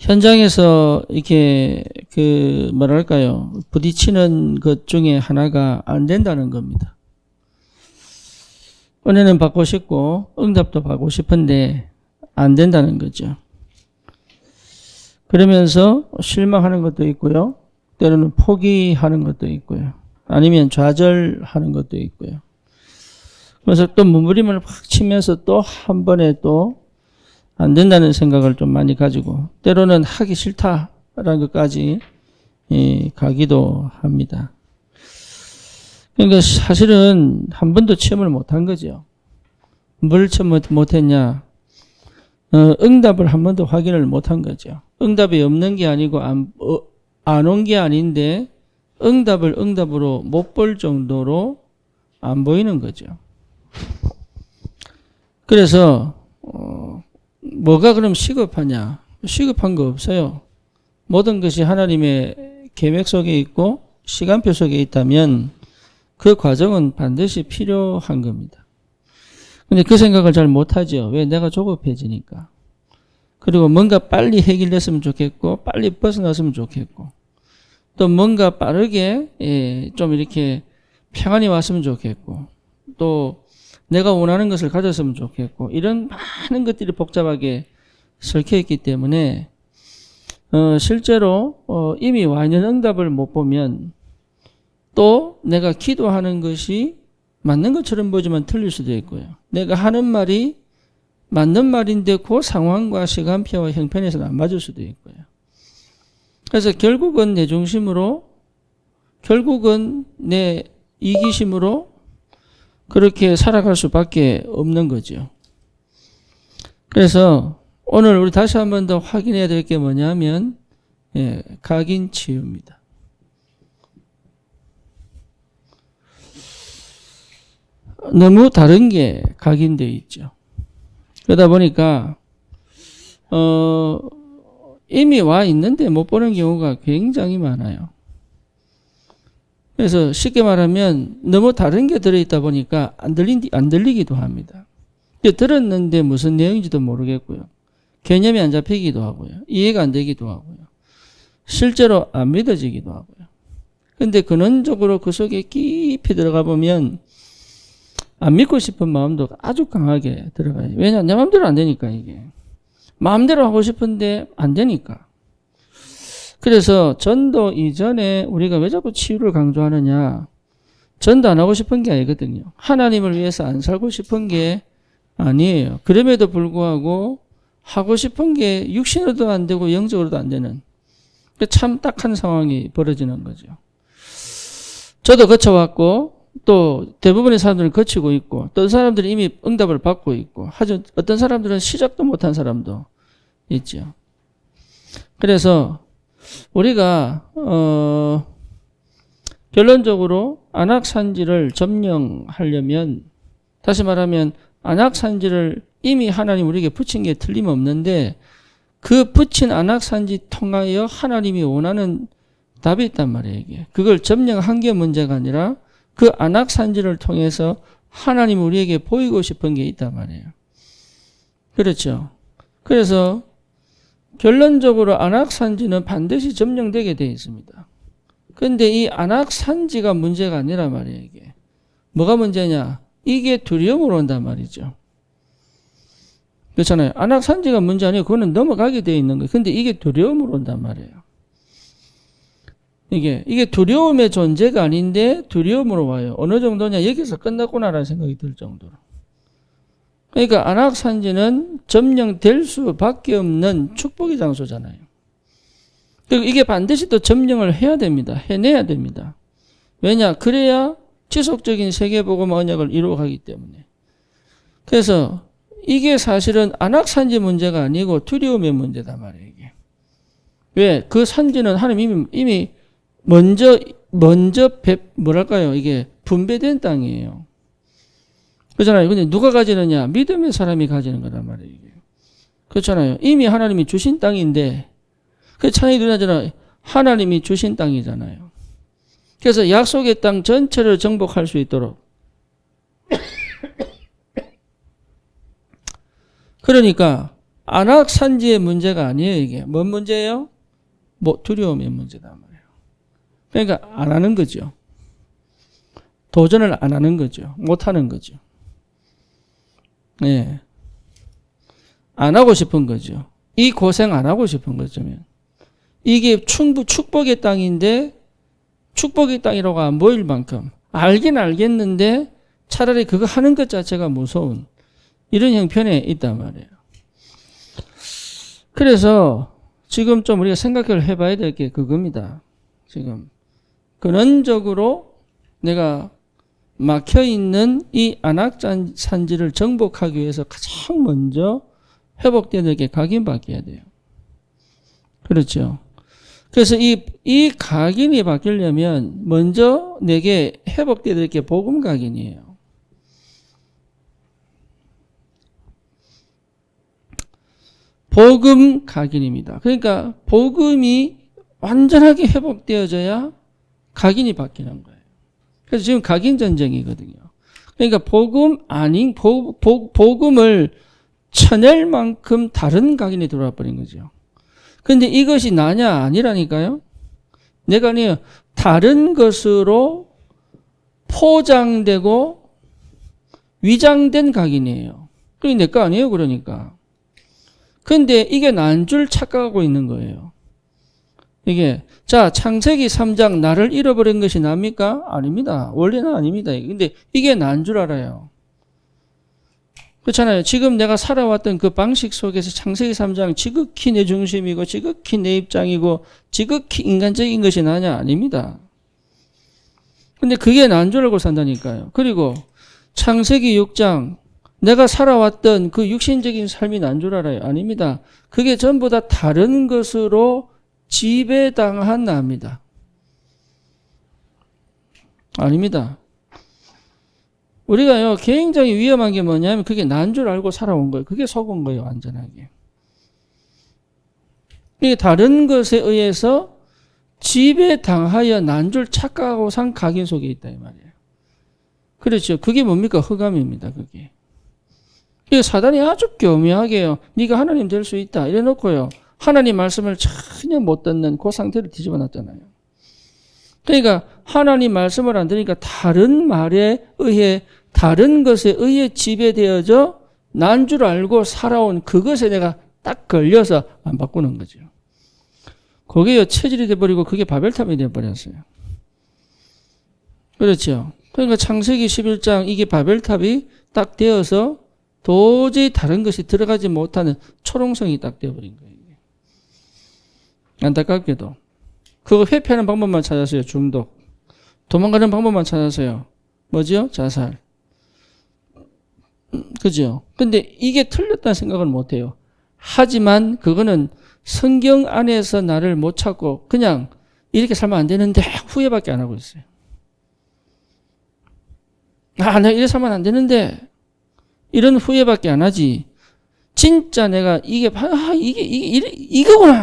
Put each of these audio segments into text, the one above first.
현장에서 이렇게 뭐랄까요, 부딪히는 것 중에 하나가 안 된다는 겁니다. 은혜는 받고 싶고 응답도 받고 싶은데 안 된다는 거죠. 그러면서 실망하는 것도 있고요. 때로는 포기하는 것도 있고요. 아니면 좌절하는 것도 있고요. 그래서 또 몸부림을 확 치면서 또 한 번에 또 안 된다는 생각을 좀 많이 가지고 때로는 하기 싫다라는 것까지 가기도 합니다. 그러니까 사실은 한 번도 체험을 못한 거죠. 뭘 체험 못했냐? 응답을 한 번도 확인을 못한 거죠. 응답이 없는 게 아니고 안 온 게 아닌데 응답을 응답으로 못 볼 정도로 안 보이는 거죠. 그래서 뭐가 그럼 시급하냐? 시급한 거 없어요. 모든 것이 하나님의 계획 속에 있고 시간표 속에 있다면 그 과정은 반드시 필요한 겁니다. 근데 그 생각을 잘 못하죠. 왜? 내가 조급해지니까. 그리고 뭔가 빨리 해결됐으면 좋겠고 빨리 벗어났으면 좋겠고 또 뭔가 빠르게 좀 이렇게 평안이 왔으면 좋겠고 또 내가 원하는 것을 가졌으면 좋겠고 이런 많은 것들이 복잡하게 섞여 있기 때문에 실제로 이미 와 있는 응답을 못 보면 또 내가 기도하는 것이 맞는 것처럼 보지만 틀릴 수도 있고요. 내가 하는 말이 맞는 말인데 그 상황과 시간표와 형편에서는 안 맞을 수도 있고요. 그래서 결국은 내 중심으로 결국은 내 이기심으로 그렇게 살아갈 수밖에 없는 거죠. 그래서 오늘 우리 다시 한 번 더 확인해야 될 게 뭐냐면 각인치유입니다. 너무 다른 게 각인되어 있죠. 그러다 보니까 이미 와 있는데 못 보는 경우가 굉장히 많아요. 그래서 쉽게 말하면 너무 다른 게 들어있다 보니까 안 들리기도 합니다. 들었는데 무슨 내용인지도 모르겠고요. 개념이 안 잡히기도 하고요. 이해가 안 되기도 하고요. 실제로 안 믿어지기도 하고요. 근데 근원적으로 그 속에 깊이 들어가 보면 안 믿고 싶은 마음도 아주 강하게 들어가요. 왜냐? 내 마음대로 안 되니까 이게. 마음대로 하고 싶은데 안 되니까. 그래서 전도 이전에 우리가 왜 자꾸 치유를 강조하느냐. 전도 안 하고 싶은 게 아니거든요. 하나님을 위해서 안 살고 싶은 게 아니에요. 그럼에도 불구하고 하고 싶은 게 육신으로도 안 되고 영적으로도 안 되는 참 딱한 상황이 벌어지는 거죠. 저도 거쳐왔고 또 대부분의 사람들은 거치고 있고 또 사람들이 이미 응답을 받고 있고 하지만 어떤 사람들은 시작도 못한 사람도 있죠. 그래서 우리가 결론적으로 안악산지를 점령하려면 다시 말하면 안악산지를 이미 하나님 우리에게 붙인 게 틀림없는데 그 붙인 안악산지 통하여 하나님이 원하는 답이 있단 말이에요. 이게. 그걸 점령한 게 문제가 아니라 그 안악산지를 통해서 하나님 우리에게 보이고 싶은 게 있단 말이에요. 그렇죠. 그래서 결론적으로 안악산지는 반드시 점령되게 되어 있습니다. 그런데 이 안악산지가 문제가 아니란 말이에요. 이게. 뭐가 문제냐? 이게 두려움으로 온단 말이죠. 그렇잖아요. 안악산지가 문제 아니에요. 그거는 넘어가게 되어 있는 거예요. 근데 이게 두려움으로 온단 말이에요. 이게 두려움의 존재가 아닌데 두려움으로 와요. 어느 정도냐? 여기서 끝났구나라는 생각이 들 정도로. 그러니까 안악산지는 점령될 수밖에 없는 축복의 장소잖아요. 그리고 이게 반드시 또 점령을 해야 됩니다. 해내야 됩니다. 왜냐? 그래야 지속적인 세계복음 언약을 이루어가기 때문에. 그래서 이게 사실은 안악산지 문제가 아니고 두려움의 문제단 말이에요. 이게. 왜? 그 산지는 하나님 이미 먼저 뭐랄까요? 이게 분배된 땅이에요. 그렇잖아요. 근데 누가 가지느냐? 믿음의 사람이 가지는 거란 말이에요. 이게. 그렇잖아요. 이미 하나님이 주신 땅인데 그 찬양이 누나잖아요. 하나님이 주신 땅이잖아요. 그래서 약속의 땅 전체를 정복할 수 있도록 그러니까 안악산지의 문제가 아니에요, 이게. 뭔 문제예요? 뭐 두려움의 문제단 말이에요. 그러니까 안 하는 거죠. 도전을 안 하는 거죠. 못 하는 거죠. 예. 안 하고 싶은 거죠. 이 고생 안 하고 싶은 거죠. 이게 축복의 땅인데 축복의 땅이라고 안 보일 만큼 알긴 알겠는데 차라리 그거 하는 것 자체가 무서운 이런 형편에 있단 말이에요. 그래서 지금 좀 우리가 생각을 해봐야 될 게 그겁니다. 지금 근원적으로 내가 막혀있는 이 안악산지를 정복하기 위해서 가장 먼저 회복되는 게 각인 바뀌어야 돼요. 그렇죠. 그래서 이 각인이 바뀌려면 먼저 내게 회복되는 게 복음 각인이에요. 복음 각인입니다. 그러니까 복음이 완전하게 회복되어져야 각인이 바뀌는 거예요. 그래서 지금 각인 전쟁이거든요. 그러니까 복음 아닌 복음을 쳐낼 만큼 다른 각인이 들어와 버린 거죠. 근데 이것이 나냐 아니라니까요. 내가 아니에요. 다른 것으로 포장되고 위장된 각인이에요. 그게 내 거 아니에요, 그러니까. 근데 이게 난 줄 착각하고 있는 거예요. 이게 자 창세기 3장 나를 잃어버린 것이 납니까? 아닙니다. 원래는 아닙니다. 근데 이게 난 줄 알아요. 그렇잖아요. 지금 내가 살아왔던 그 방식 속에서 창세기 3장 지극히 내 중심이고 지극히 내 입장이고 지극히 인간적인 것이 나냐? 아닙니다. 근데 그게 난 줄 알고 산다니까요. 그리고 창세기 6장 내가 살아왔던 그 육신적인 삶이 난 줄 알아요. 아닙니다. 그게 전부 다 다른 것으로 지배당한 나입니다. 아닙니다. 우리가요, 굉장히 위험한 게 뭐냐면 그게 난 줄 알고 살아온 거예요. 그게 속은 거예요, 완전하게. 이게 다른 것에 의해서 지배당하여 난 줄 착각하고 산 각인 속에 있다, 이 말이에요. 그렇죠. 그게 뭡니까? 흑암입니다, 그게. 이게 사단이 아주 교묘하게요. 네가 하나님 될 수 있다. 이래 놓고요. 하나님 말씀을 전혀 못 듣는 그 상태를 뒤집어 놨잖아요. 그러니까 하나님 말씀을 안 들으니까 다른 말에 의해 다른 것에 의해 지배되어져 난 줄 알고 살아온 그것에 내가 딱 걸려서 안 바꾸는 거죠. 그게요 체질이 돼버리고 그게 바벨탑이 돼버렸어요. 그렇죠. 그러니까 창세기 11장 이게 바벨탑이 딱 되어서 도저히 다른 것이 들어가지 못하는 초롱성이 딱 되어버린 거예요. 안타깝게도. 그거 회피하는 방법만 찾았어요. 중독. 도망가는 방법만 찾았어요. 뭐죠? 자살. 그죠? 근데 이게 틀렸다는 생각을 못해요. 하지만 그거는 성경 안에서 나를 못 찾고 그냥 이렇게 살면 안 되는데 후회밖에 안 하고 있어요. 아, 내가 이렇게 살면 안 되는데 이런 후회밖에 안 하지. 진짜 내가 이거구나,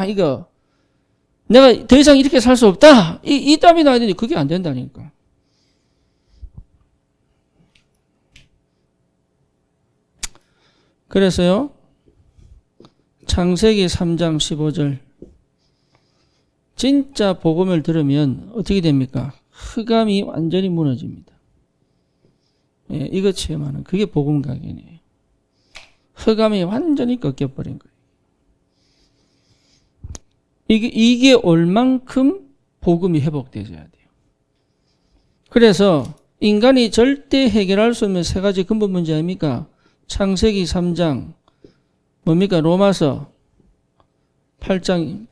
이거. 내가 더 이상 이렇게 살 수 없다. 이 땀이 나야 되는데 그게 안 된다니까. 그래서요. 창세기 3장 15절. 진짜 복음을 들으면 어떻게 됩니까? 흑암이 완전히 무너집니다. 예, 이거 체험하는 그게 복음 각인이에요. 흑암이 완전히 꺾여버린 거예요. 이게 올 만큼 복음이 회복되어야 돼요. 그래서 인간이 절대 해결할 수 없는 세 가지 근본 문제 아닙니까? 창세기 3장 뭡니까? 로마서 8장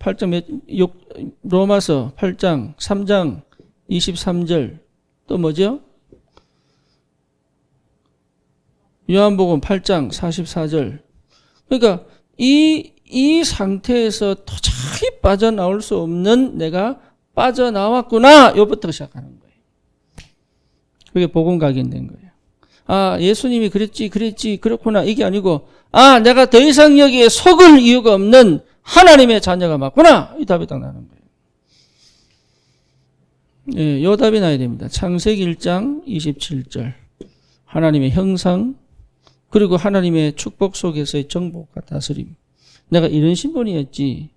로마서 8장 3장 23절 또 뭐죠? 요한복음 8장 44절. 그러니까 이 상태에서 도저히 빠져나올 수 없는 내가 빠져나왔구나. 요부터 시작하는 거예요. 그게 복음 각인된 거예요. 아, 예수님이 그랬지, 그렇구나. 이게 아니고, 아, 내가 더 이상 여기에 속을 이유가 없는 하나님의 자녀가 맞구나. 이 답이 딱 나는 거예요. 예, 요 답이 나야 됩니다. 창세기 1장 27절. 하나님의 형상, 그리고 하나님의 축복 속에서의 정복과 다스림. 내가 이런 신분이었지.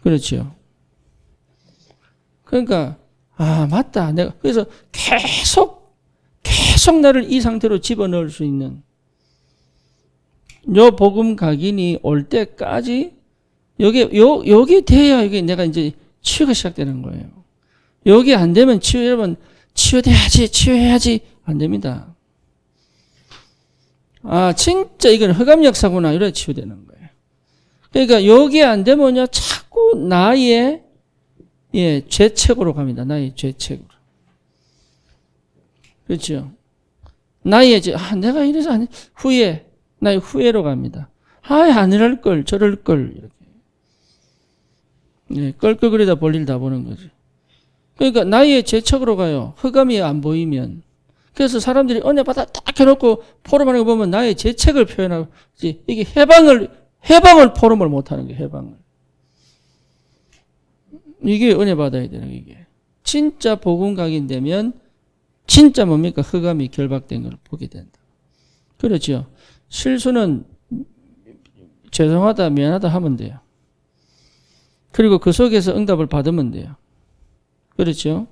그렇죠. 그러니까 맞다. 내가 그래서 계속 나를 이 상태로 집어넣을 수 있는 요 복음 각인이 올 때까지 요게 돼야 이게 내가 이제 치유가 시작되는 거예요. 요게 안 되면 여러분 치유해야지 안 됩니다. 진짜 이건 흑암역사구나 이래 치유되는 거예요. 그러니까 요게 안 되면요 자꾸 나의 죄책으로 갑니다. 나의 죄책으로. 그렇죠. 나의 내가 이래서 나의 후회로 갑니다. 안 이럴 걸, 저럴 걸, 이렇게. 껄껄거리다 볼일 다 보는 거지. 그러니까 나의 죄책으로 가요. 흑암이 안 보이면. 그래서 사람들이 은혜 받아 딱 해놓고 포럼하는 거 보면 나의 죄책을 표현하고, 이게 해방을 포럼을 못하는 거예요, 해방을. 이게 은혜 받아야 되는 이게. 진짜 복음 각인되면 진짜 뭡니까? 흑암이 결박된 걸 보게 된다. 그렇죠. 실수는 죄송하다, 미안하다 하면 돼요. 그리고 그 속에서 응답을 받으면 돼요. 그렇죠.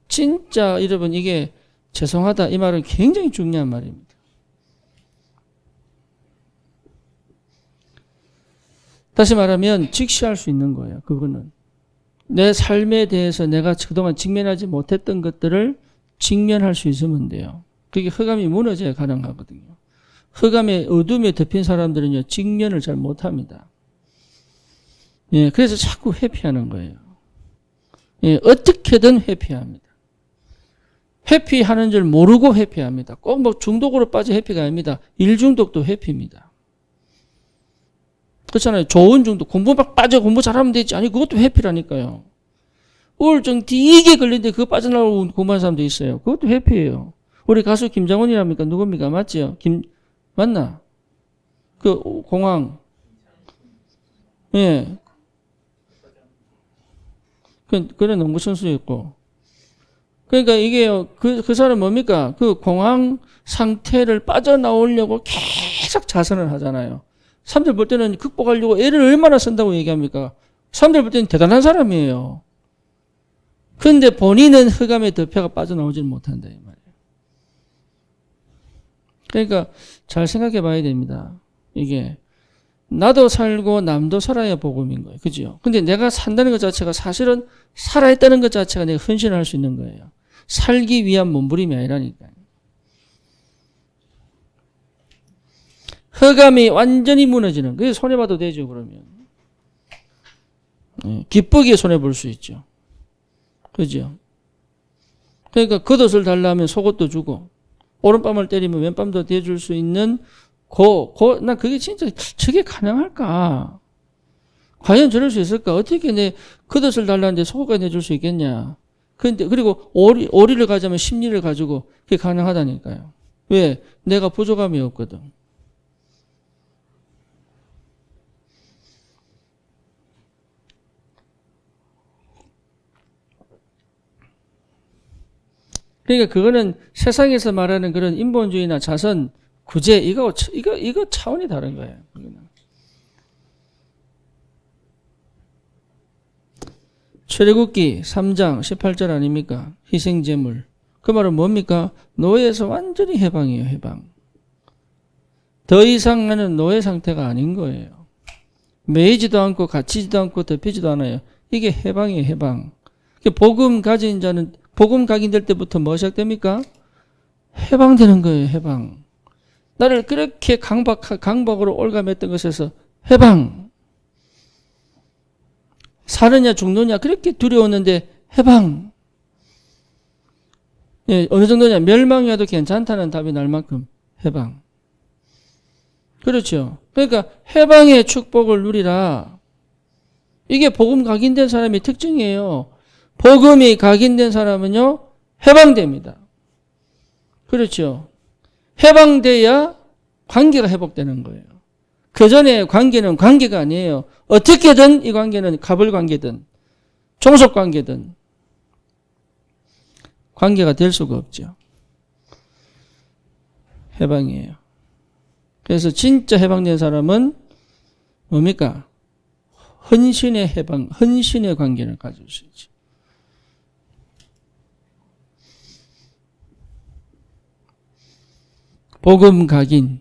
진짜 여러분 이게 죄송하다 이 말은 굉장히 중요한 말입니다. 다시 말하면 직시할 수 있는 거예요. 그거는. 내 삶에 대해서 내가 그동안 직면하지 못했던 것들을 직면할 수 있으면 돼요. 그게 흑암이 무너져야 가능하거든요. 흑암의 어둠에 덮인 사람들은요, 직면을 잘 못합니다. 그래서 자꾸 회피하는 거예요. 어떻게든 회피합니다. 회피하는 줄 모르고 회피합니다. 꼭 뭐 중독으로 빠져 회피가 아닙니다. 일중독도 회피입니다. 그렇잖아요. 좋은 중독, 공부 막 빠져 공부 잘하면 되지. 아니, 그것도 회피라니까요. 우울증 되게 걸리는데 그거 빠져나오고 공부하는 사람도 있어요. 그것도 회피예요. 우리 가수 김장훈이랍니까? 누굽니까? 맞죠? 맞나? 그 공항. 그런 농구 선수였고. 그러니까 이게요, 그 사람 뭡니까? 그 공항 상태를 빠져나오려고 계속 자선을 하잖아요. 사람들 볼 때는 극복하려고 애를 얼마나 쓴다고 얘기합니까? 사람들 볼 때는 대단한 사람이에요. 그런데 본인은 흑암의 덮여가 빠져나오질 못한다, 이 말이에요. 그러니까 잘 생각해 봐야 됩니다. 이게. 나도 살고 남도 살아야 복음인 거예요. 그죠? 근데 내가 산다는 것 자체가 사실은 살아있다는 것 자체가 내가 헌신을 할 수 있는 거예요. 살기 위한 몸부림이 아니라니까요. 흑암이 완전히 무너지는, 그게 손해봐도 되죠, 그러면. 기쁘게 손해볼 수 있죠. 그죠? 그러니까 겉옷을 달라면 속옷도 주고, 오른밤을 때리면 왼밤도 대줄 수 있는 난 그게 진짜, 저게 가능할까? 과연 저럴 수 있을까? 어떻게 내 겉옷을 달라는데 속옷까지 내줄 수 있겠냐? 그리고 오리를 가자면 심리를 가지고 그게 가능하다니까요. 왜? 내가 부족함이 없거든. 그러니까 그거는 세상에서 말하는 그런 인본주의나 자선, 구제, 이거 차원이 다른 거예요. 출애굽기 3장 18절 아닙니까? 희생제물. 그 말은 뭡니까? 노예에서 완전히 해방이에요, 해방. 더 이상 나는 노예 상태가 아닌 거예요. 매이지도 않고 갇히지도 않고 덮이지도 않아요. 이게 해방이에요, 해방. 복음 가진 자는, 복음 각인될 때부터 뭐 시작됩니까? 해방되는 거예요, 해방. 나를 그렇게 강박으로 올가맸던 것에서 해방. 사느냐 죽느냐 그렇게 두려웠는데 해방. 어느 정도냐, 멸망이라도 괜찮다는 답이 날 만큼 해방. 그렇죠. 그러니까 해방의 축복을 누리라. 이게 복음 각인된 사람의 특징이에요. 복음이 각인된 사람은요, 해방됩니다. 그렇죠. 해방돼야 관계가 회복되는 거예요. 그 전에 관계는 관계가 아니에요. 어떻게든 이 관계는 갑을 관계든 종속 관계든 관계가 될 수가 없죠. 해방이에요. 그래서 진짜 해방된 사람은 뭡니까? 헌신의 헌신의 관계를 가질 수 있죠. 복음 각인.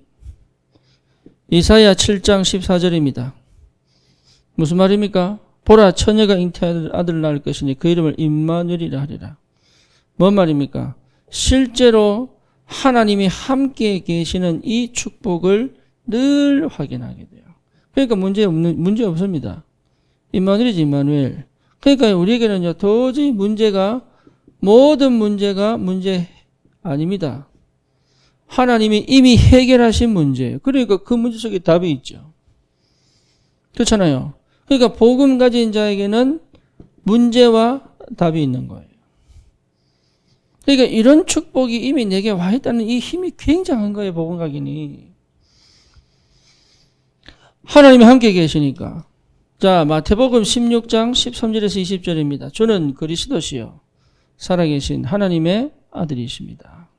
이사야 7장 14절입니다. 무슨 말입니까? 보라, 처녀가 잉태한 아들을 낳을 것이니 그 이름을 임마누엘이라 하리라. 뭔 말입니까? 실제로 하나님이 함께 계시는 이 축복을 늘 확인하게 돼요. 그러니까 문제 없습니다. 임마누엘이지, 임마누엘. 그러니까 우리에게는요, 도저히 모든 문제가 문제 아닙니다. 하나님이 이미 해결하신 문제예요. 그러니까 그 문제 속에 답이 있죠. 그렇잖아요. 그러니까 복음 가진 자에게는 문제와 답이 있는 거예요. 그러니까 이런 축복이 이미 내게 와 있다는 이 힘이 굉장한 거예요. 복음 각인이. 하나님이 함께 계시니까. 자, 마태복음 16장 13절에서 20절입니다. 주는 그리스도시요 살아계신 하나님의 아들이십니다.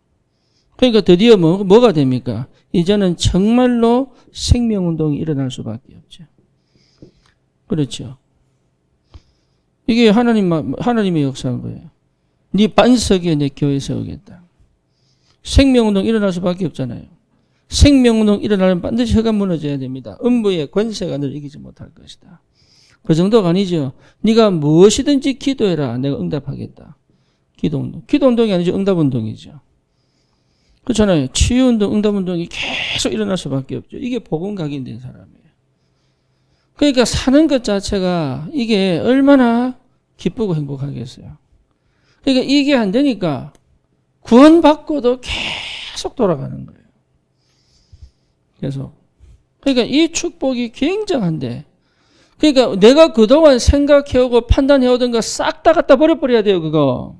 그러니까 드디어 뭐가 됩니까? 이제는 정말로 생명운동이 일어날 수밖에 없죠. 그렇죠. 이게 하나님의 역사인 거예요. 네 반석에 내 교회 세우겠다. 생명운동 일어날 수밖에 없잖아요. 생명운동 일어나면 반드시 혀가 무너져야 됩니다. 음부의 권세가 늘 이기지 못할 것이다. 그 정도가 아니죠. 네가 무엇이든지 기도해라. 내가 응답하겠다. 기도운동. 기도운동이 아니죠. 응답운동이죠. 그렇잖아요. 치유운동, 응답운동이 계속 일어날 수밖에 없죠. 이게 복음 각인된 사람이에요. 그러니까 사는 것 자체가 이게 얼마나 기쁘고 행복하겠어요. 그러니까 이게 안 되니까 구원받고도 계속 돌아가는 거예요. 계속. 그러니까 이 축복이 굉장한데, 그러니까 내가 그동안 생각해오고 판단해오던 거 싹 다 갖다 버려야 돼요, 그거.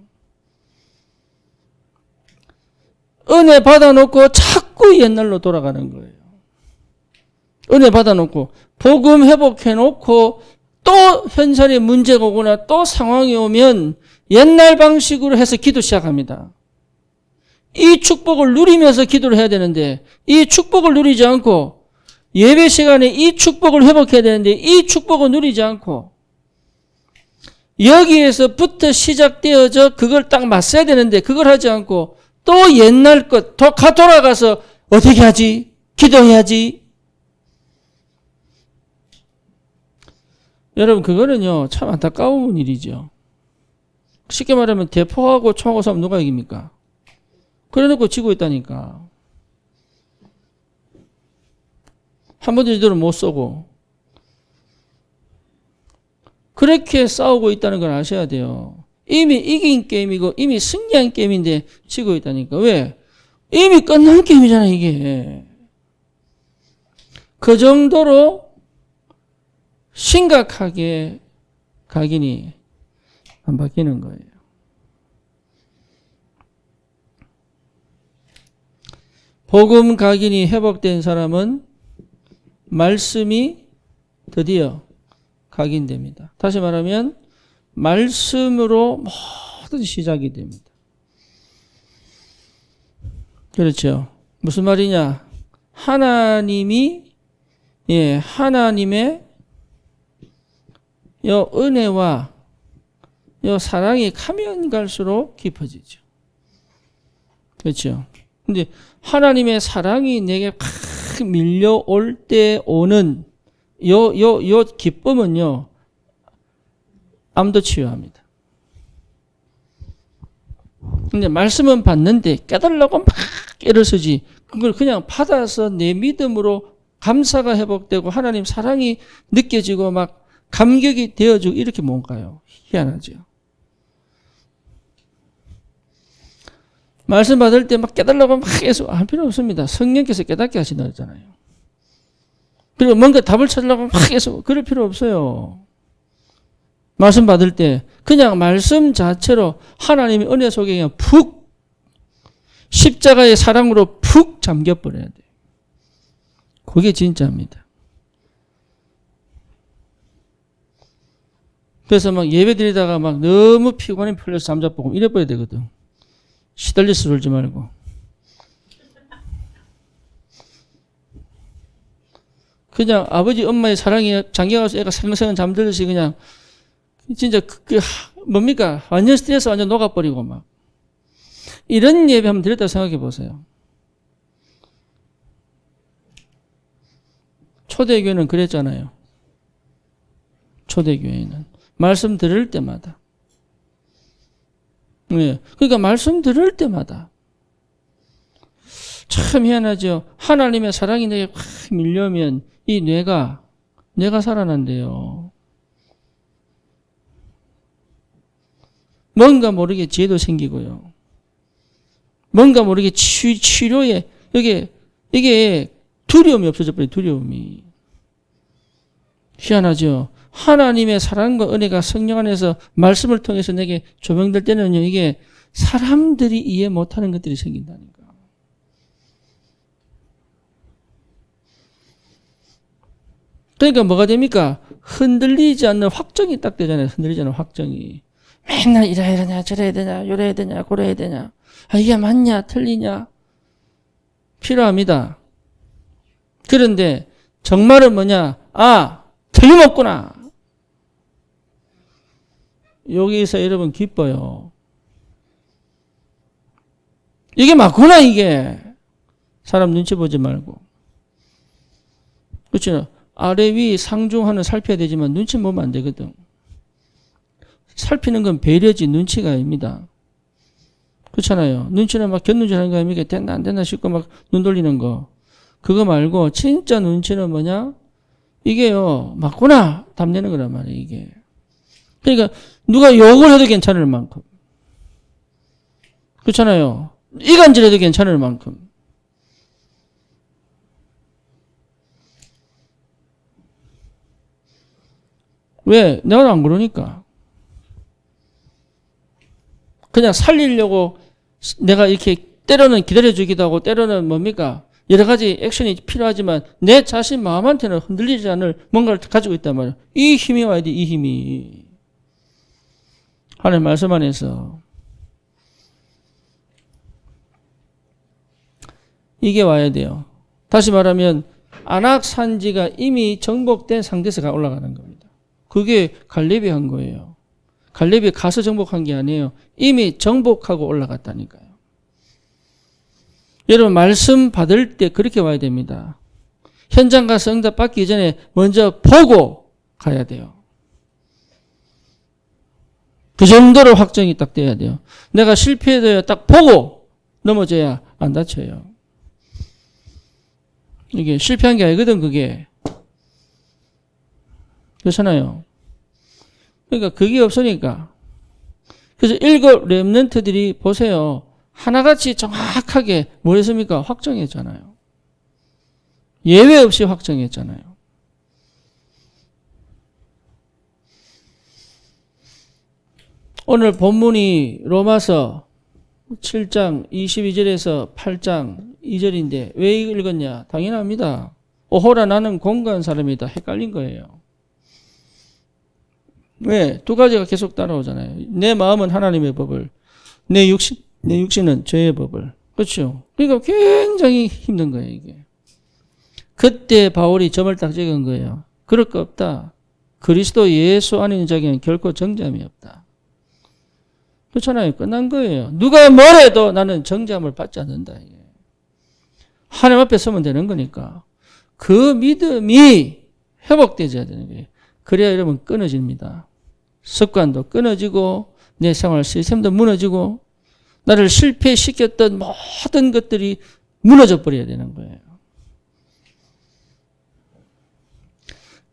은혜 받아놓고 자꾸 옛날로 돌아가는 거예요. 은혜 받아놓고 복음 회복해놓고 또 현실에 문제가 오거나 또 상황이 오면 옛날 방식으로 해서 기도 시작합니다. 이 축복을 누리면서 기도를 해야 되는데 이 축복을 누리지 않고 예배 시간에 이 축복을 회복해야 되는데 이 축복을 누리지 않고 여기에서부터 시작되어져 그걸 딱 맞서야 되는데 그걸 하지 않고 또 옛날 것 돌아가서 어떻게 하지? 기도해야지. 여러분 그거는요 참 안타까운 일이죠. 쉽게 말하면 대포하고 총하고 싸우면 누가 이깁니까? 그래놓고 지고 있다니까. 한 번도 제대로 못 쏘고 그렇게 싸우고 있다는 걸 아셔야 돼요. 이미 이긴 게임이고 이미 승리한 게임인데 지고 있다니까. 왜? 이미 끝난 게임이잖아 이게. 그 정도로 심각하게 각인이 안 바뀌는 거예요. 복음 각인이 회복된 사람은 말씀이 드디어 각인됩니다. 다시 말하면 말씀으로 모든 시작이 됩니다. 그렇죠. 무슨 말이냐? 하나님의 요 은혜와 요 사랑이 가면 갈수록 깊어지죠. 그렇죠. 근데 하나님의 사랑이 내게 팍 밀려올 때 오는 요 기쁨은요, 암도 치유합니다. 근데 말씀은 받는데 깨달으려고 막 애를 쓰지. 그걸 그냥 받아서 내 믿음으로 감사가 회복되고 하나님 사랑이 느껴지고 막 감격이 되어지고 이렇게 못 가요. 희한하죠. 말씀 받을 때 막 깨달으려고 막 해서 할 필요 없습니다. 성령께서 깨닫게 하신다 했잖아요. 그리고 뭔가 답을 찾으려고 막 해서 그럴 필요 없어요. 말씀 받을 때 그냥 말씀 자체로 하나님의 은혜 속에 그냥 푹 십자가의 사랑으로 푹 잠겨버려야 돼요. 그게 진짜입니다. 그래서 막 예배 드리다가 막 너무 피곤해 풀려서 잠자보고 이래버려야 되거든. 시달려서 울지 말고. 그냥 아버지 엄마의 사랑에 잠겨가서 애가 생생한 잠들듯이 그냥 진짜 뭡니까? 완전 스트레스 완전 녹아버리고 막. 이런 예배 한번 드렸다고 생각해 보세요. 초대교회는 그랬잖아요. 초대교회는. 말씀 들을 때마다. 네. 그러니까 말씀 들을 때마다. 참 희한하죠. 하나님의 사랑이 내게 확 밀려오면 이 뇌가 살아난대요. 뭔가 모르게 지혜도 생기고요. 뭔가 모르게 치료에 이게 두려움이 없어져 버려요. 두려움이. 희한하죠. 하나님의 사랑과 은혜가 성령 안에서 말씀을 통해서 내게 조명될 때는요. 이게 사람들이 이해 못하는 것들이 생긴다니까. 그러니까 뭐가 됩니까? 흔들리지 않는 확정이 딱 되잖아요. 흔들리지 않는 확정이. 맨날 이래야 되냐, 저래야 되냐, 요래야 되냐, 고래야 되냐. 아, 이게 맞냐, 틀리냐. 필요합니다. 그런데 정말은 뭐냐? 아, 틀림없구나. 여기서 여러분 기뻐요. 이게 맞구나, 이게. 사람 눈치 보지 말고. 그렇죠? 아래 위 상중하는 살펴야 되지만 눈치 보면 안 되거든. 살피는 건 배려지 눈치가 아닙니다. 그렇잖아요. 눈치는 막 곁눈질 하는 거 아닙니까? 됐나 안 됐나 싶고 막 눈 돌리는 거. 그거 말고 진짜 눈치는 뭐냐? 이게요. 맞구나. 답내는 거란 말이에요. 이게. 그러니까 누가 욕을 해도 괜찮을 만큼. 그렇잖아요. 이간질해도 괜찮을 만큼. 왜? 내가 안 그러니까. 그냥 살리려고 내가 이렇게 때로는 기다려주기도 하고 때로는 뭡니까? 여러 가지 액션이 필요하지만 내 자신 마음한테는 흔들리지 않을 뭔가를 가지고 있단 말이에요. 이 힘이 와야 돼. 이 힘이. 하나님 말씀 안에서. 이게 와야 돼요. 다시 말하면 안악산지가 이미 정복된 상태에서 올라가는 겁니다. 그게 갈렙이 한 거예요. 갈렙이 가서 정복한 게 아니에요. 이미 정복하고 올라갔다니까요. 여러분 말씀 받을 때 그렇게 와야 됩니다. 현장 가서 응답 받기 전에 먼저 보고 가야 돼요. 그 정도로 확정이 딱 돼야 돼요. 내가 실패해도 딱 보고 넘어져야 안 다쳐요. 이게 실패한 게 아니거든 그게. 그렇잖아요. 그러니까 그게 없으니까. 그래서 7 렘넌트들이 보세요. 하나같이 정확하게 뭐 했습니까? 확정했잖아요. 예외 없이 확정했잖아요. 오늘 본문이 로마서 7장 22절에서 8장 2절인데 왜 읽었냐? 당연합니다. 오호라 나는 공고한 사람이다. 헷갈린 거예요. 왜? 두 가지가 계속 따라오잖아요. 내 마음은 하나님의 법을, 내 육신은 죄의 법을. 그렇죠? 그러니까 굉장히 힘든 거예요, 이게. 그때 바울이 점을 딱 찍은 거예요. 그럴 거 없다. 그리스도 예수 안에 있는 자에게는 결코 정죄함이 없다. 그렇잖아요. 끝난 거예요. 누가 뭐래도 나는 정죄함을 받지 않는다. 이게. 하나님 앞에 서면 되는 거니까. 그 믿음이 회복되어야 되는 거예요. 그래야 여러분 끊어집니다. 습관도 끊어지고 내 생활 시스템도 무너지고 나를 실패시켰던 모든 것들이 무너져 버려야 되는 거예요.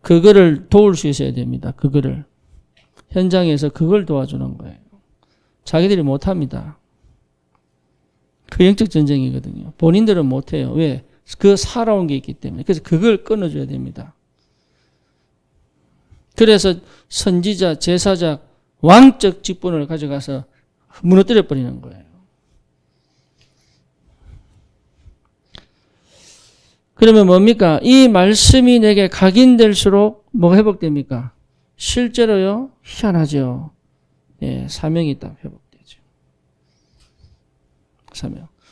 그거를 도울 수 있어야 됩니다. 그거를. 현장에서 그걸 도와주는 거예요. 자기들이 못합니다. 그 영적 전쟁이거든요. 본인들은 못해요. 왜? 그 살아온 게 있기 때문에. 그래서 그걸 끊어줘야 됩니다. 그래서 선지자, 제사자, 왕적 직분을 가져가서 무너뜨려 버리는 거예요. 그러면 뭡니까? 이 말씀이 내게 각인될수록 뭐가 회복됩니까? 실제로요, 희한하죠. 예, 사명이 딱 회복되죠.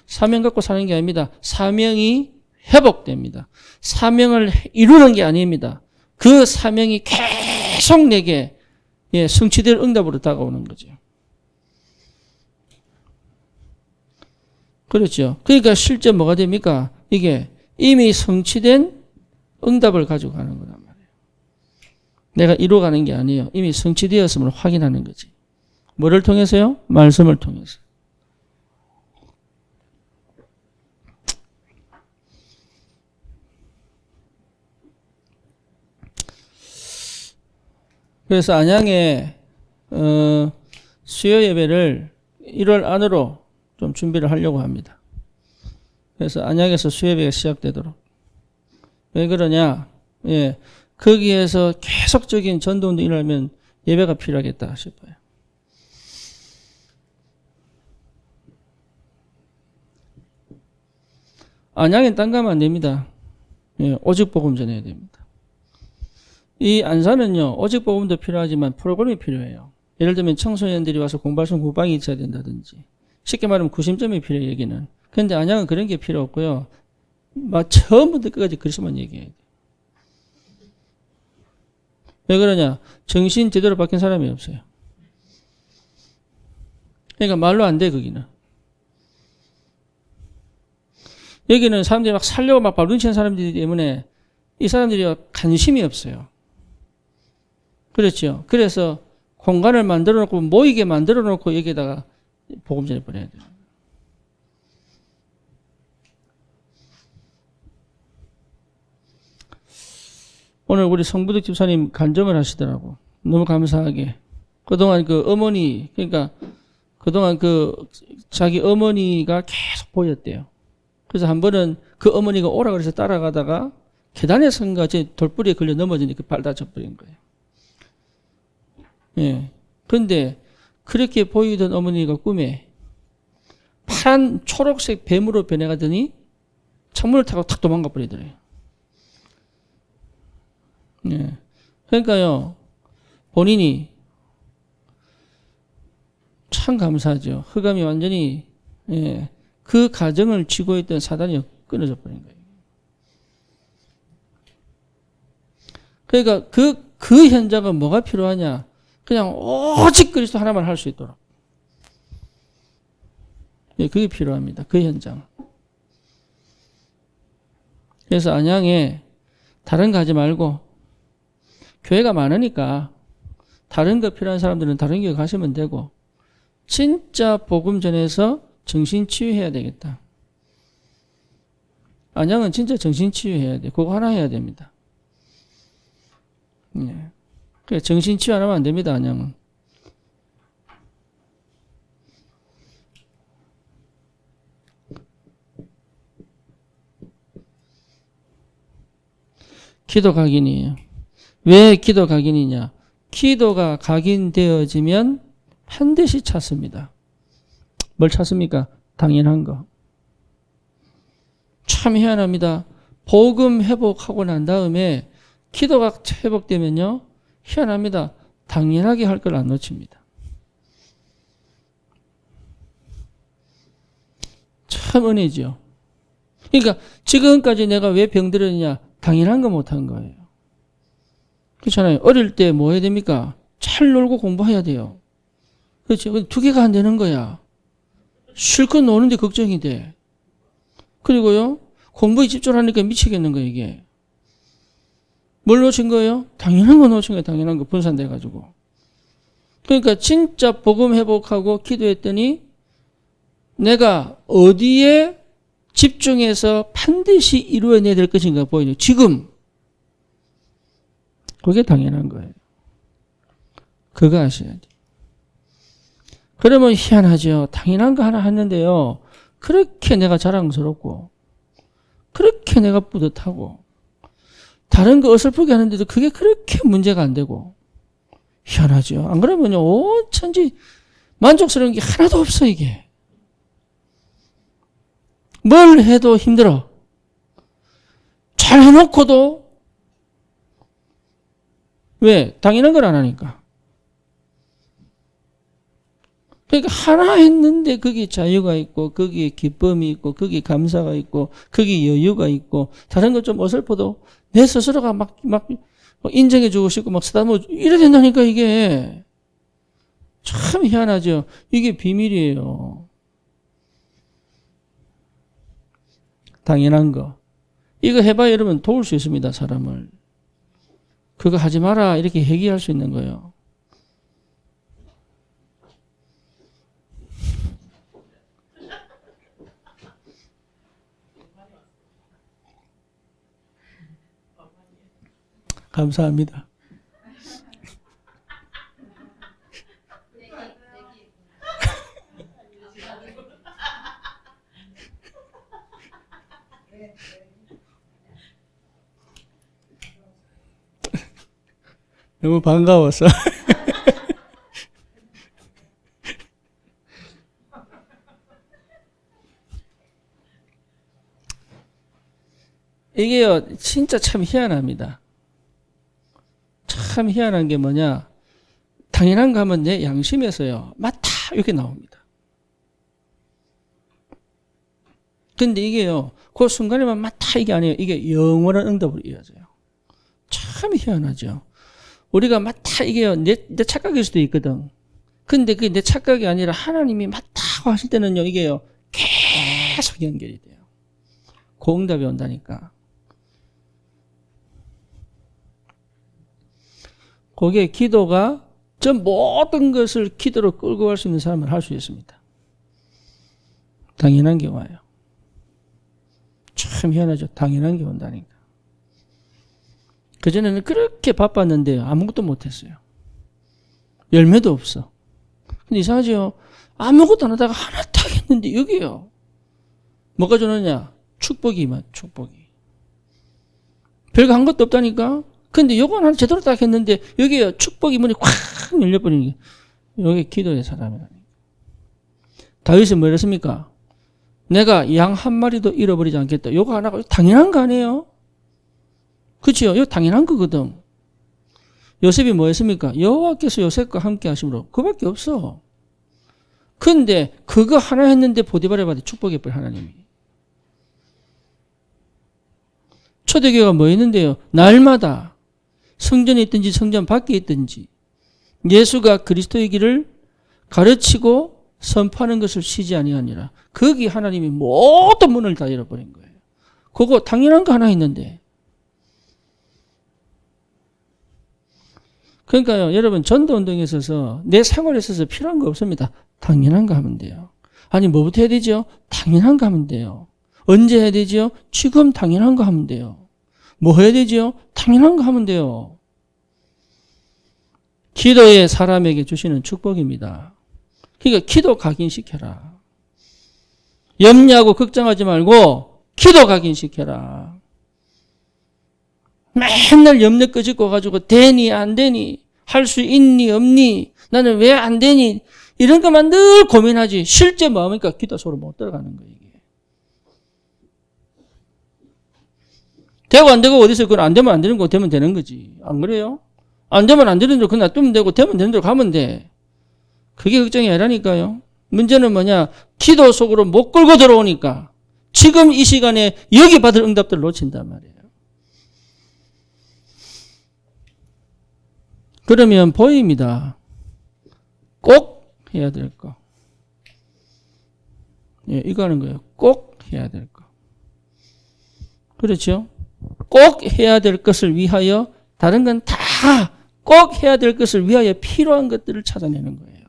사명 갖고 사는 게 아닙니다. 사명이 회복됩니다. 사명을 이루는 게 아닙니다. 그 사명이 계속 내게 성취될 응답으로 다가오는 거죠. 그렇죠. 그러니까 실제 뭐가 됩니까? 이게 이미 성취된 응답을 가지고 가는 거란 말이에요. 내가 이루어가는 게 아니에요. 이미 성취되었음을 확인하는 거지. 뭐를 통해서요? 말씀을 통해서. 그래서 안양에 수요 예배를 1월 안으로 좀 준비를 하려고 합니다. 그래서 안양에서 수요 예배가 시작되도록. 왜 그러냐? 예, 거기에서 계속적인 전도운동 일어나면 예배가 필요하겠다 싶어요. 안양엔 딴 가면 안 됩니다. 예, 오직 복음 전해야 됩니다. 이 안산은요, 오직 복음도 필요하지만 프로그램이 필요해요. 예를 들면 청소년들이 와서 공부할 수 있는 국방이 있어야 된다든지. 쉽게 말하면 구심점이 필요해요, 여기는. 그런데 안양은 그런 게 필요 없고요. 막 처음부터 끝까지 그리스도만 얘기해야 돼요. 왜 그러냐? 정신 제대로 바뀐 사람이 없어요. 그러니까 말로 안 돼, 거기는. 여기는 사람들이 막 살려고 막 발lun치는 사람들이기 때문에 이 사람들이 관심이 없어요. 그렇죠. 그래서 공간을 만들어 놓고 모이게 만들어 놓고 여기다가 복음 전해 버려야 돼요. 오늘 우리 성부득 집사님 간증을 하시더라고. 너무 감사하게. 그동안 그 어머니, 그러니까 그동안 그 자기 어머니가 계속 보였대요. 그래서 한 번은 그 어머니가 오라 그래서 따라가다가 계단에선가 제 돌뿌리에 걸려 넘어지니까 발 다쳐버린 거예요. 예. 근데 그렇게 보이던 어머니가 꿈에 파란 초록색 뱀으로 변해가더니 창문을 타고 탁 도망가 버리더래요. 예. 그러니까요, 본인이 참 감사하죠. 흑암이 완전히, 예, 그 가정을 쥐고 있던 사단이 끊어져 버린 거예요. 그러니까 그 현장은 뭐가 필요하냐? 그냥 오직 그리스도 하나만 할 수 있도록. 예, 그게 필요합니다. 그 현장. 그래서 안양에 다른 거 하지 말고 교회가 많으니까 다른 거 필요한 사람들은 다른 교회 가시면 되고 진짜 복음 전해서 정신 치유해야 되겠다. 안양은 진짜 정신 치유해야 돼. 그거 하나 해야 됩니다. 예. 그래, 정신 치유 안 하면 안 됩니다, 안양은. 기도 각인이에요. 왜 기도 각인이냐? 기도가 각인되어지면 반드시 찾습니다. 뭘 찾습니까? 당연한 거. 참 희한합니다. 복음 회복하고 난 다음에 기도가 회복되면요, 희한합니다. 당연하게 할 걸 안 놓칩니다. 참 은혜죠. 그러니까 지금까지 내가 왜 병들었냐? 당연한 거 못한 거예요. 그렇잖아요. 어릴 때 뭐 해야 됩니까? 잘 놀고 공부해야 돼요. 그렇죠. 두 개가 안 되는 거야. 실컷 노는데 걱정이 돼. 그리고요, 공부에 집중하니까 미치겠는 거예요, 이게. 뭘 놓친 거예요? 당연한 거 놓친 거예요, 당연한 거. 분산돼가지고. 그러니까 진짜 복음 회복하고 기도했더니 내가 어디에 집중해서 반드시 이루어내야 될 것인가 보이네요. 지금. 그게 당연한 거예요. 그거 아셔야 돼요. 그러면 희한하죠. 당연한 거 하나 했는데요, 그렇게 내가 자랑스럽고 그렇게 내가 뿌듯하고 다른 거 어설프게 하는데도 그게 그렇게 문제가 안 되고 희한하죠. 안 그러면요, 온천지 만족스러운 게 하나도 없어, 이게. 뭘 해도 힘들어. 잘 해놓고도 왜? 당연한 걸 안 하니까. 그러니까 하나 했는데 거기에 자유가 있고 거기에 기쁨이 있고 거기에 감사가 있고 거기에 여유가 있고 다른 것 좀 어설퍼도 내 스스로가 막 인정해 주고 싶고 막 쓰다듬어 이래 된다니까. 이게 참 희한하죠. 이게 비밀이에요. 당연한 거. 이거 해봐야 여러분 도울 수 있습니다. 사람을. 그거 하지 마라 이렇게 얘기할 수 있는 거예요. 감사합니다. 너무 반가워서. 이게요, 진짜 참 희한합니다. 참 희한한 게 뭐냐. 당연한 거 하면 내 양심에서요, 맞다! 이렇게 나옵니다. 근데 이게요, 그 순간에만 맞다! 이게 아니에요. 이게 영원한 응답으로 이어져요. 참 희한하죠. 우리가 맞다! 이게요, 내 착각일 수도 있거든. 근데 그게 내 착각이 아니라 하나님이 맞다고 하실 때는요, 이게요, 계속 연결이 돼요. 그 응답이 온다니까. 거기에 기도가 저 모든 것을 기도로 끌고 갈 수 있는 사람은 할 수 있습니다. 당연한 게 와요. 참 희한하죠. 당연한 게 온다니까. 그전에는 그렇게 바빴는데 아무것도 못했어요. 열매도 없어. 근데 이상하죠. 아무것도 안 하다가 하나 딱 했는데 여기요. 뭐가 주느냐? 축복이만 축복이. 별거 한 것도 없다니까. 근데 요거 하나 제대로 딱 했는데 여기요. 축복이 문이 콱 열려버리는 게. 여기 기도의 사람이라니까. 다윗은 뭐 이랬습니까? 내가 양 한 마리도 잃어버리지 않겠다. 요거 하나가 당연한 거 아니에요? 그치요? 이거 당연한 거거든. 요셉이 뭐 했습니까? 여호와께서 요셉과 함께 하심으로. 그밖에 없어. 근데 그거 하나 했는데 보디발에 받아 축복해 버려 하나님이. 초대교회가 뭐 했는데요? 날마다 성전에 있든지 성전 밖에 있든지 예수가 그리스도의 길을 가르치고 선포하는 것을 쉬지 아니하니라. 거기 하나님이 모든 문을 다 열어버린 거예요. 그거 당연한 거 하나 있는데. 그러니까요, 여러분, 전도운동에 있어서 내 생활에 있어서 필요한 거 없습니다. 당연한 거 하면 돼요. 아니, 뭐부터 해야 되죠? 당연한 거 하면 돼요. 언제 해야 되죠? 지금 당연한 거 하면 돼요. 뭐 해야 되죠? 당연한 거 하면 돼요. 기도에 사람에게 주시는 축복입니다. 그러니까 기도 각인시켜라. 염려하고 걱정하지 말고 기도 각인시켜라. 맨날 염려 끄집고 가지고 되니 안 되니 할 수 있니 없니 나는 왜 안 되니 이런 것만 늘 고민하지 실제 마음이니까 기도 속으로 못 들어가는 거예요. 이게. 되고 안 되고 어디서 그건 안 되면 안 되는 거 되면 되는 거지. 안 그래요? 안 되면 안 되는 대로 그냥 놔두면 되고 되면 되는 대로 가면 돼. 그게 걱정이 아니라니까요. 문제는 뭐냐? 기도 속으로 못 끌고 들어오니까 지금 이 시간에 여기 받을 응답들을 놓친단 말이에요. 그러면 보입니다. 꼭 해야 될 거. 예, 이거 하는 거예요. 꼭 해야 될 거. 그렇죠? 꼭 해야 될 것을 위하여 다른 건 다 꼭 해야 될 것을 위하여 필요한 것들을 찾아내는 거예요.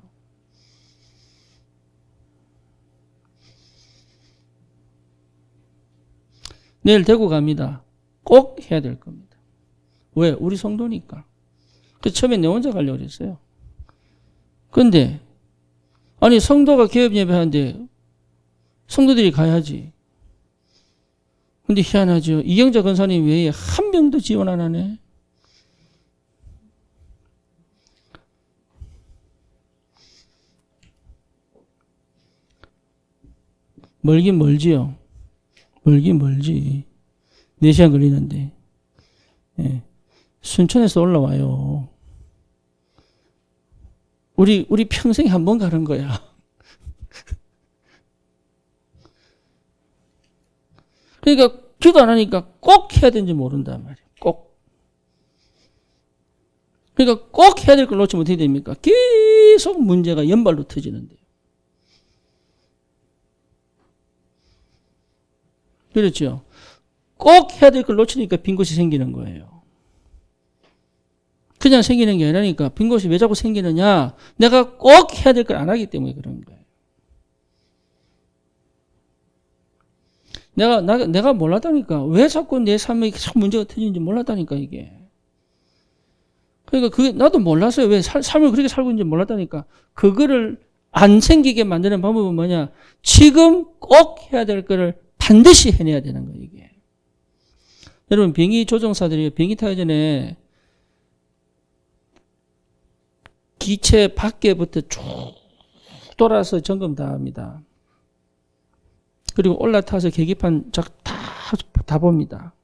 내일 대구 갑니다. 꼭 해야 될 겁니다. 왜? 우리 성도니까. 그 처음에 내 혼자 가려고 그랬어요. 근데 아니 성도가 개업 예배하는데 성도들이 가야지. 근데 희한하죠. 이경자 권사님 외에 한 명도 지원 안 하네. 멀긴 멀지요. 멀긴 멀지. 4시간 걸리는데. 예. 순천에서 올라와요. 우리 평생에 한 번 가는 거야. 그러니까 기도 안 하니까 꼭 해야 되는지 모른단 말이에요. 꼭. 그러니까 꼭 해야 될 걸 놓치면 어떻게 됩니까? 계속 문제가 연발로 터지는데요. 그렇죠. 꼭 해야 될 걸 놓치니까 빈 곳이 생기는 거예요. 그냥 생기는 게 아니라니까. 빈 곳이 왜 자꾸 생기느냐? 내가 꼭 해야 될 걸 안 하기 때문에 그런 거예요. 내가 몰랐다니까. 왜 자꾸 내 삶에 자꾸 문제가 터지는지 몰랐다니까, 이게. 그러니까 그게 나도 몰랐어요. 왜 삶을 그렇게 살고 있는지 몰랐다니까. 그거를 안 생기게 만드는 방법은 뭐냐? 지금 꼭 해야 될 거를 반드시 해내야 되는 거예요, 이게. 여러분, 비행기 조종사들이 비행기 타기 전에 기체 밖에부터 쭉 돌아서 점검 다 합니다. 그리고 올라타서 계기판 다 봅니다.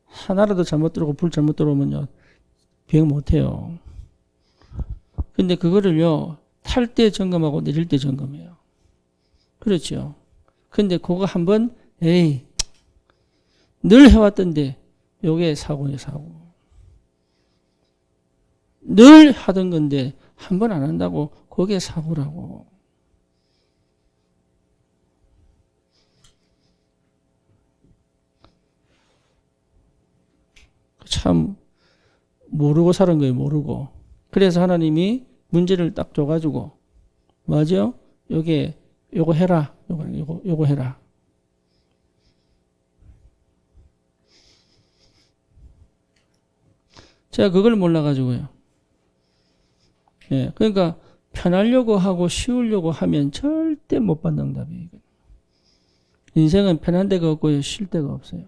하나라도 잘못 들어오고 불 잘못 들어오면요, 비행 못 해요. 근데 그거를요, 탈 때 점검하고 내릴 때 점검해요. 그렇죠. 근데 그거 한번, 늘 해왔던데, 요게 사고예요, 사고. 늘 하던 건데, 한 번 안 한다고, 그게 사고라고. 참 모르고 사는 거예요. 모르고. 그래서 하나님이 문제를 딱 줘가지고 맞아? 요거 해라. 요거 해라. 제가 그걸 몰라가지고요. 예, 그러니까 편하려고 하고 쉬우려고 하면 절대 못 받는 답이에요. 인생은 편한 데가 없고요. 쉴 데가 없어요.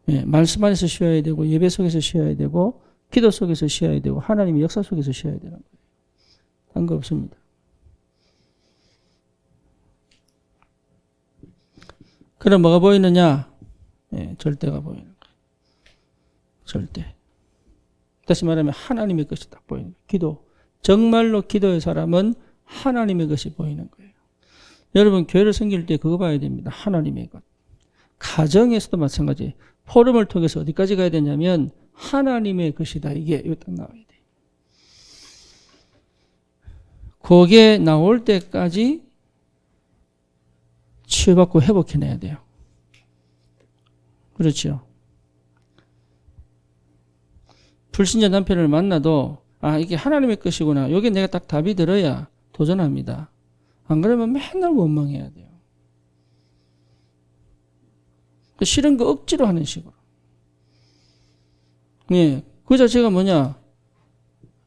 예, 말씀 안에서 쉬어야 되고 예배 속에서 쉬어야 되고 기도 속에서 쉬어야 되고 하나님의 역사 속에서 쉬어야 되는 거예요. 딴 거 없습니다. 그럼 뭐가 보이느냐? 예, 절대가 보이는 거예요. 절대. 다시 말하면 하나님의 것이 딱 보이는 거예요. 기도. 정말로 기도의 사람은 하나님의 것이 보이는 거예요. 여러분 교회를 섬길 때 그거 봐야 됩니다. 하나님의 것. 가정에서도 마찬가지. 포럼을 통해서 어디까지 가야 되냐면 하나님의 것이다. 이게 딱 나와야 돼. 그게 나올 때까지 치유받고 회복해내야 돼요. 그렇죠. 불신자 남편을 만나도 이게 하나님의 것이구나. 이게 내가 딱 답이 들어야 도전합니다. 안 그러면 맨날 원망해야 돼요. 싫은 거 억지로 하는 식으로. 예, 그 자체가 뭐냐?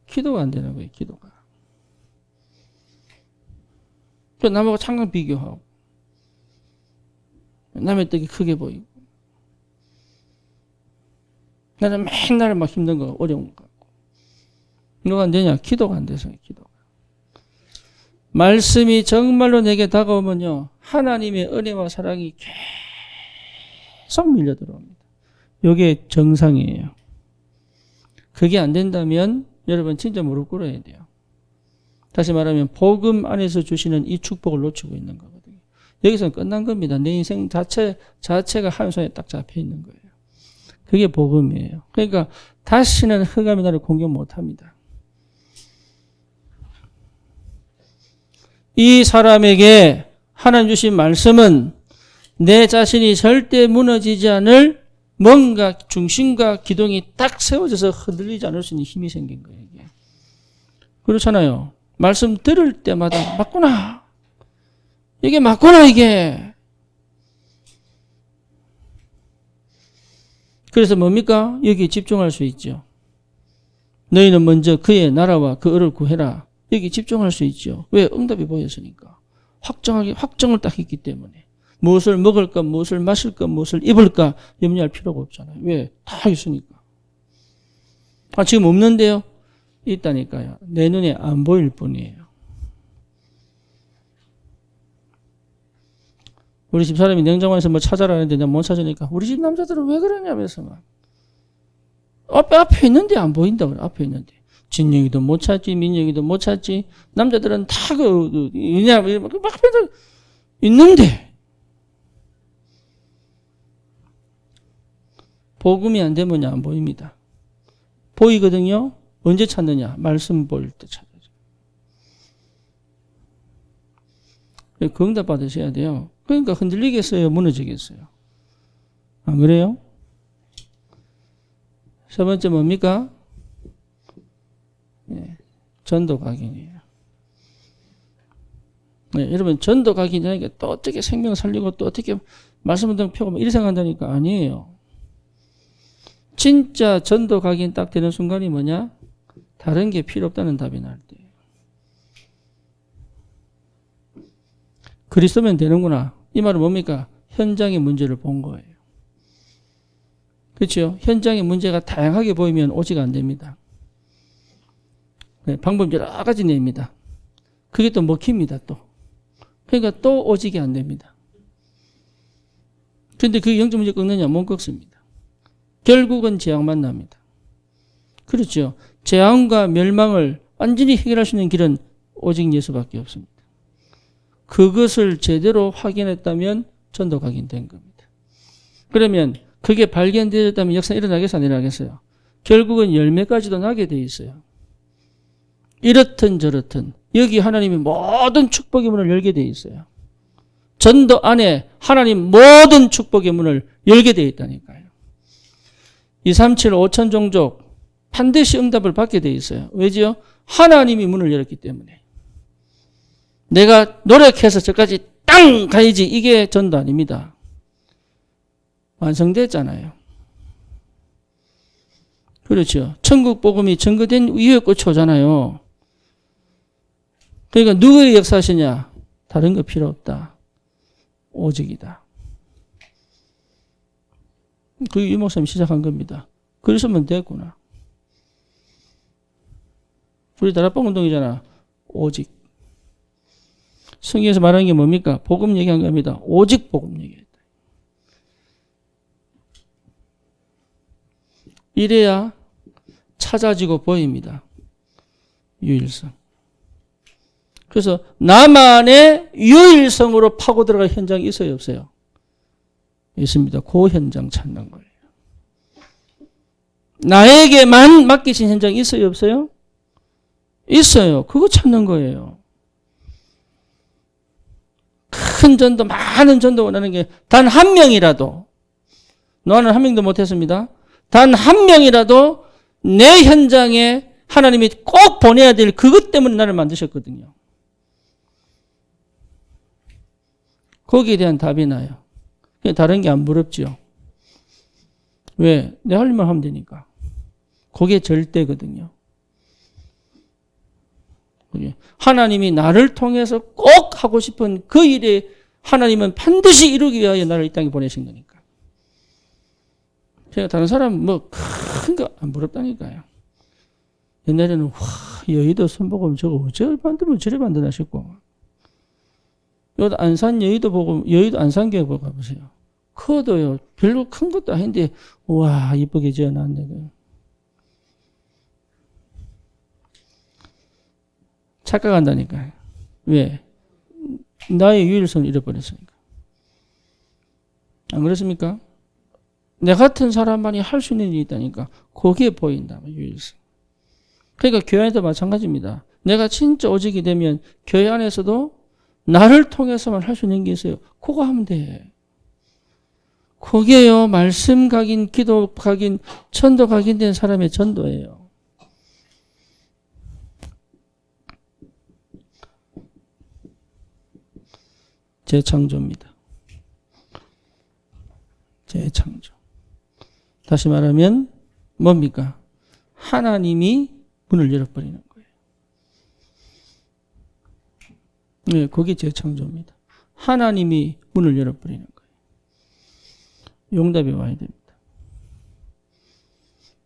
기도가 안 되는 거예요, 기도가. 또 남하고 창강 비교하고. 남의 떡이 크게 보이고. 나는 맨날 막 힘든 거, 어려운 거 같고. 이거가 안 되냐? 기도가 안 돼서, 기도가. 말씀이 정말로 내게 다가오면요, 하나님의 은혜와 사랑이 계속 밀려 들어옵니다. 이게 정상이에요. 그게 안 된다면 여러분 진짜 무릎 꿇어야 돼요. 다시 말하면 복음 안에서 주시는 이 축복을 놓치고 있는 거거든요. 여기서는 끝난 겁니다. 내 인생 자체가 한 손에 딱 잡혀 있는 거예요. 그게 복음이에요. 그러니까 다시는 흑암이 나를 공격 못합니다. 이 사람에게 하나님 주신 말씀은 내 자신이 절대 무너지지 않을 뭔가 중심과 기둥이 딱 세워져서 흔들리지 않을 수 있는 힘이 생긴 거예요. 이게. 그렇잖아요. 말씀 들을 때마다 맞구나. 이게 맞구나 이게. 그래서 뭡니까? 여기 집중할 수 있죠. 너희는 먼저 그의 나라와 그 의를 구해라. 여기 집중할 수 있죠. 왜? 응답이 보였으니까. 확정을 딱 했기 때문에. 무엇을 먹을까, 무엇을 마실까, 무엇을 입을까 염려할 필요가 없잖아요. 왜? 다 있으니까. 지금 없는데요? 있다니까요. 내 눈에 안 보일 뿐이에요. 우리 집 사람이 냉장고에서 뭐 찾아라는데 내가 못 찾으니까 우리 집 남자들은 왜 그러냐면서 막 앞에 있는데 안 보인다 그래. 앞에 있는데 진영이도 못 찾지, 민영이도 못 찾지. 남자들은 다 막 있는데 복음이 안 되면 안 보입니다. 보이거든요. 언제 찾느냐? 말씀 볼 때 찾아요. 그 응답 받으셔야 돼요. 그러니까 흔들리겠어요? 무너지겠어요? 안 그래요? 세 번째 뭡니까? 네, 전도 각인이에요. 네, 여러분 전도 각인이라니까 또 어떻게 생명 살리고 또 어떻게 말씀운동 펴고 이렇게 생각한다니까 아니에요. 진짜 전도 각인 딱 되는 순간이 뭐냐? 다른 게 필요 없다는 답이 날 때. 그리스도면 되는구나. 이 말은 뭡니까? 현장의 문제를 본 거예요. 그렇죠? 현장의 문제가 다양하게 보이면 오직 안 됩니다. 네, 방법 여러 가지 냅니다. 그게 또 먹힙니다, 또. 그러니까 또 오직이 안 됩니다. 그런데 그 영적 문제 꺾느냐? 못 꺾습니다. 결국은 재앙만 납니다. 그렇죠? 재앙과 멸망을 완전히 해결할 수 있는 길은 오직 예수밖에 없습니다. 그것을 제대로 확인했다면 전도 각인된 겁니다. 그러면 그게 발견되었다면 역사는 일어나겠어요? 안 일어나겠어요? 결국은 열매까지도 나게 돼 있어요. 이렇든 저렇든 여기 하나님이 모든 축복의 문을 열게 돼 있어요. 전도 안에 하나님 모든 축복의 문을 열게 돼 있다니까요. 237 5천 종족 반드시 응답을 받게 돼 있어요. 왜지요? 하나님이 문을 열었기 때문에. 내가 노력해서 저까지 땅 가야지 이게 전도 아닙니다. 완성됐잖아요. 그렇죠. 천국 복음이 증거된 이후에 끝이 오잖아요. 그러니까 누구의 역사시냐? 다른 거 필요 없다. 오직이다. 그게 유 목사님이 시작한 겁니다. 그랬으면 됐구나. 우리 다락방 운동이잖아. 오직. 성경에서 말하는 게 뭡니까? 복음 얘기한 겁니다. 오직 복음 얘기했다. 이래야 찾아지고 보입니다. 유일성. 그래서 나만의 유일성으로 파고 들어갈 현장이 있어요, 없어요? 있습니다. 그 현장 찾는 거예요. 나에게만 맡기신 현장이 있어요, 없어요? 있어요. 그거 찾는 거예요. 큰 전도, 많은 전도 원하는 게 단 한 명이라도, 노아는 한 명도 못했습니다. 단 한 명이라도 내 현장에 하나님이 꼭 보내야 될 그것 때문에 나를 만드셨거든요. 거기에 대한 답이 나요. 다른 게 안 부럽죠. 왜? 내 할 일만 하면 되니까. 그게 절대거든요. 하나님이 나를 통해서 꼭 하고 싶은 그 일에 하나님은 반드시 이루기 위하여 나를 이 땅에 보내신 거니까. 제가 다른 사람 뭐 큰 거 안 부럽다니까요. 옛날에는 와 여의도 선보고 저거 어째 만들면 저래 만드나 싶고. 여기 안산 여의도 보고 여의도 안산교회 보고 가보세요. 커도요 별로 큰 것도 아닌데 와 이쁘게 지어놨네. 착각한다니까요. 왜? 나의 유일성을 잃어버렸으니까. 안 그렇습니까? 내 같은 사람만이 할 수 있는 일이 있다니까. 거기에 보인다. 유일성. 그러니까 교회 안에도 마찬가지입니다. 내가 진짜 오직이 되면 교회 안에서도 나를 통해서만 할 수 있는 게 있어요. 그거 하면 돼. 그게요. 말씀 각인, 기도 각인, 전도 각인된 사람의 전도예요. 재창조입니다. 재창조. 다시 말하면 뭡니까? 하나님이 문을 열어버리는 거예요. 네, 그게 재창조입니다. 하나님이 문을 열어버리는 거예요. 용답이 와야 됩니다.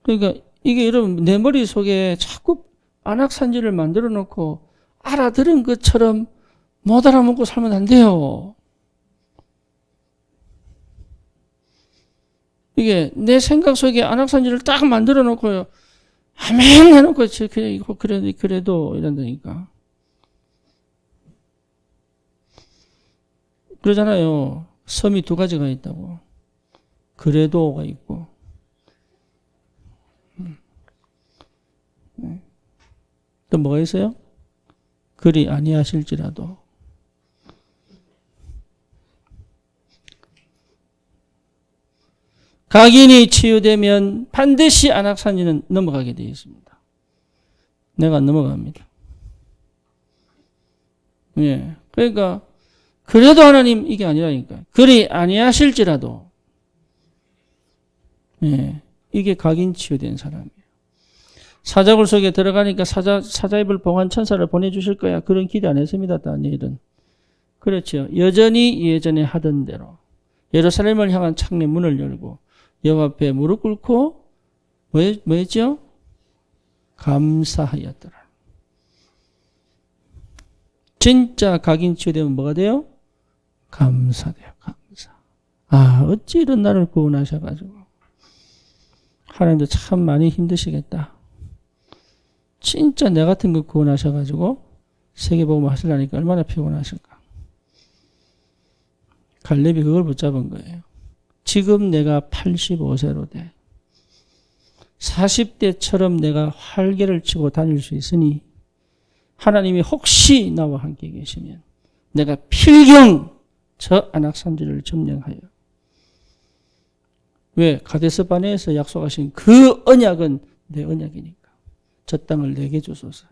그러니까 이게 여러분 내 머릿속에 자꾸 안악산지를 만들어 놓고 알아들은 것처럼 못 알아먹고 살면 안 돼요. 이게 내 생각 속에 안악산지를 딱 만들어 놓고요. 아멘 해놓고 그래도 이런다니까. 그러잖아요. 섬이 두 가지가 있다고. 그래도가 있고. 또 뭐가 있어요? 그리 아니하실지라도. 각인이 치유되면 반드시 안악산지는 넘어가게 되어 있습니다. 내가 넘어갑니다. 예. 그러니까 그래도 하나님 이게 아니라니까. 그리 아니하실지라도. 예. 이게 각인 치유된 사람이에요. 사자굴 속에 들어가니까 사자입을 봉한 천사를 보내주실 거야. 그런 기대 안 했습니다. 다니엘은. 그렇죠. 여전히 예전에 하던 대로 예루살렘을 향한 창내 문을 열고 여호와 앞에 무릎 꿇고 뭐였죠? 감사하였더라. 진짜 각인 치유되면 뭐가 돼요? 감사돼요. 감사. 아, 어찌 이런 나를 구원하셔가지고. 하나님도 참 많이 힘드시겠다. 진짜 내 같은 거 구원하셔가지고 세계복음 하시려니까 얼마나 피곤하실까. 갈렙이 그걸 붙잡은 거예요. 지금 내가 85세로 돼. 40대처럼 내가 활개를 치고 다닐 수 있으니 하나님이 혹시 나와 함께 계시면 내가 필경 저 안악산지를 점령하여. 왜? 가데스 바네에서 약속하신 그 언약은 내 언약이니까. 저 땅을 내게 주소서.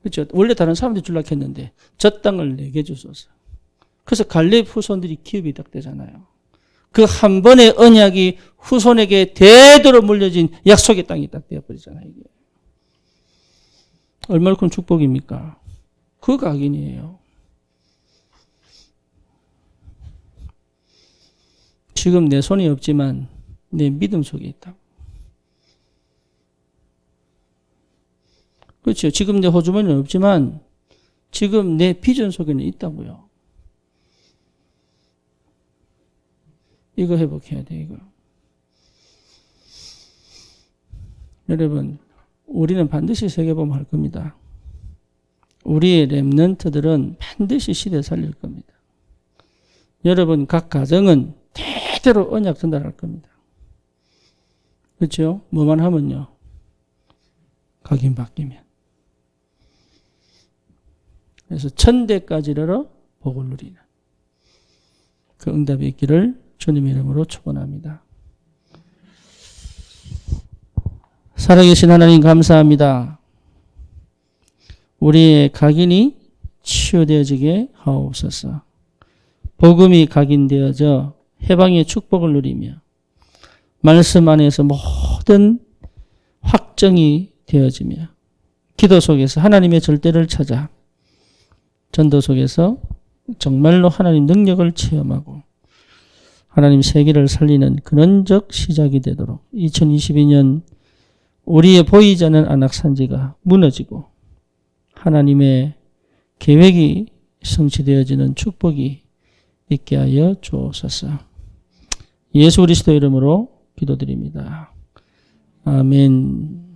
그렇죠? 원래 다른 사람들이 주려고 했는데 저 땅을 내게 주소서. 그래서 갈렙 후손들이 기업이 딱 되잖아요. 그 한 번의 언약이 후손에게 대대로 물려진 약속의 땅이 딱 되어버리잖아요. 이게. 얼마나 큰 축복입니까? 그 각인이에요. 지금 내 손이 없지만 내 믿음 속에 있다. 그렇죠. 지금 내 호주머니는 없지만 지금 내 비전 속에는 있다고요. 이거 회복해야 돼, 이거. 여러분, 우리는 반드시 세계복음 할 겁니다. 우리의 렘넌트들은 반드시 시대 살릴 겁니다. 여러분, 각 가정은 대대로 언약 전달할 겁니다. 그렇죠? 뭐만 하면요. 각인 바뀌면. 그래서 천대까지 이르러 복을 누리는 그 응답이 있기를 주님의 이름으로 축원합니다. 살아계신 하나님 감사합니다. 우리의 각인이 치유되어지게 하옵소서. 복음이 각인되어져 해방의 축복을 누리며 말씀 안에서 모든 확정이 되어지며 기도 속에서 하나님의 절대를 찾아 전도 속에서 정말로 하나님 능력을 체험하고 하나님 세계를 살리는 근원적 시작이 되도록 2022년 우리의 보이지 않는 안악산지가 무너지고 하나님의 계획이 성취되어지는 축복이 있게 하여 주옵소서. 예수 그리스도 이름으로 기도드립니다. 아멘.